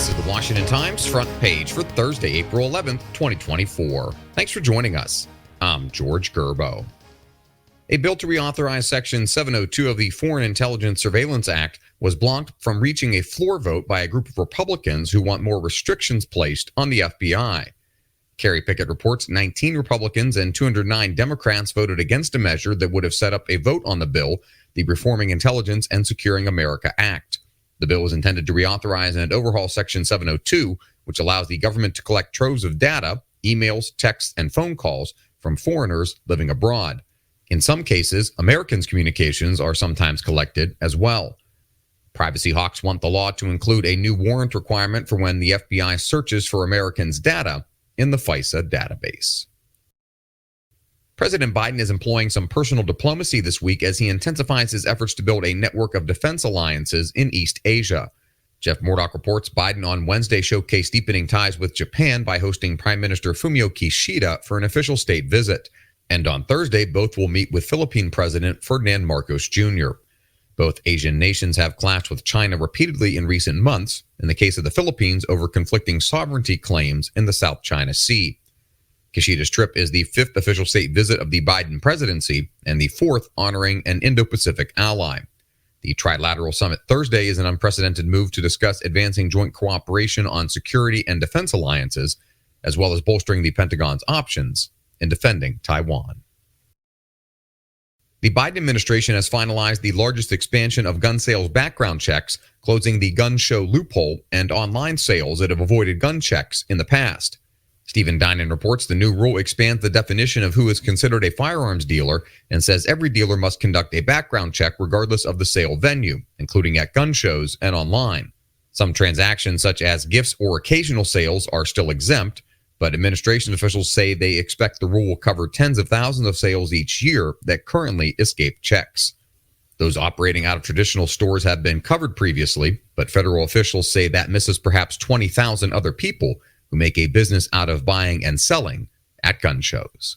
This is the Washington Times front page for Thursday, April 11th, 2024. Thanks for joining us. I'm George Gerbo. A bill to reauthorize Section 702 of the Foreign Intelligence Surveillance Act was blocked from reaching a floor vote by a group of Republicans who want more restrictions placed on the FBI. Carrie Pickett reports 19 Republicans and 209 Democrats voted against a measure that would have set up a vote on the bill, the Reforming Intelligence and Securing America Act. The bill was intended to reauthorize and overhaul Section 702, which allows the government to collect troves of data, emails, texts, and phone calls from foreigners living abroad. In some cases, Americans' communications are sometimes collected as well. Privacy hawks want the law to include a new warrant requirement for when the FBI searches for Americans' data in the FISA database. President Biden is employing some personal diplomacy this week as he intensifies his efforts to build a network of defense alliances in East Asia. Jeff Murdoch reports Biden on Wednesday showcased deepening ties with Japan by hosting Prime Minister Fumio Kishida for an official state visit. And on Thursday, both will meet with Philippine President Ferdinand Marcos Jr. Both Asian nations have clashed with China repeatedly in recent months, in the case of the Philippines over conflicting sovereignty claims in the South China Sea. Kishida's trip is the fifth official state visit of the Biden presidency and the fourth honoring an Indo-Pacific ally. The trilateral summit Thursday is an unprecedented move to discuss advancing joint cooperation on security and defense alliances, as well as bolstering the Pentagon's options in defending Taiwan. The Biden administration has finalized the largest expansion of gun sales background checks, closing the gun show loophole and online sales that have avoided gun checks in the past. Stephen Dinan reports the new rule expands the definition of who is considered a firearms dealer and says every dealer must conduct a background check regardless of the sale venue, including at gun shows and online. Some transactions, such as gifts or occasional sales, are still exempt, but administration officials say they expect the rule will cover tens of thousands of sales each year that currently escape checks. Those operating out of traditional stores have been covered previously, but federal officials say that misses perhaps 20,000 other people who make a business out of buying and selling at gun shows.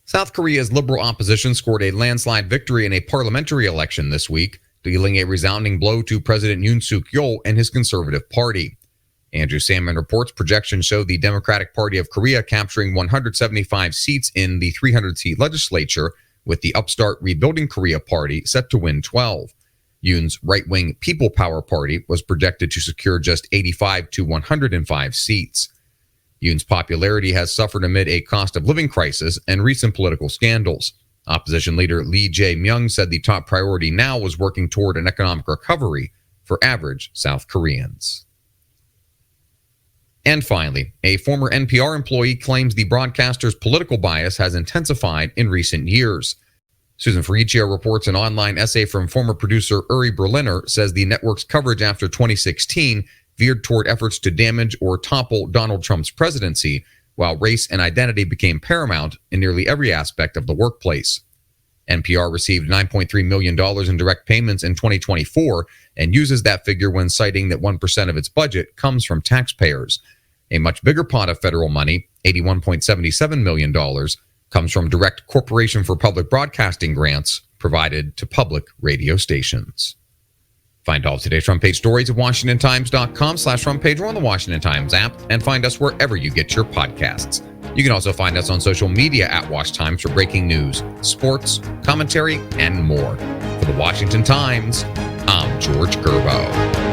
South Korea's liberal opposition scored a landslide victory in a parliamentary election this week, dealing a resounding blow to President Yoon Suk-yeol and his Conservative Party. Andrew Salmon reports projections show the Democratic Party of Korea capturing 175 seats in the 300-seat legislature, with the upstart Rebuilding Korea Party set to win 12. Yoon's right-wing People Power Party was projected to secure just 85 to 105 seats. Yoon's popularity has suffered amid a cost of living crisis and recent political scandals. Opposition leader Lee Jae-myung said the top priority now was working toward an economic recovery for average South Koreans. And finally, a former NPR employee claims the broadcaster's political bias has intensified in recent years. Susan Ferricchio reports an online essay from former producer Uri Berliner says the network's coverage after 2016 veered toward efforts to damage or topple Donald Trump's presidency, while race and identity became paramount in nearly every aspect of the workplace. NPR received $9.3 million in direct payments in 2024 and uses that figure when citing that 1% of its budget comes from taxpayers. A much bigger pot of federal money, $81.77 million, comes from direct Corporation for Public Broadcasting grants provided to public radio stations. Find all of today's front page stories at WashingtonTimes.com/front page or on the Washington Times app, and find us wherever you get your podcasts. You can also find us on social media at Wash Times for breaking news, sports, commentary, and more. For the Washington Times, I'm George Gerbo.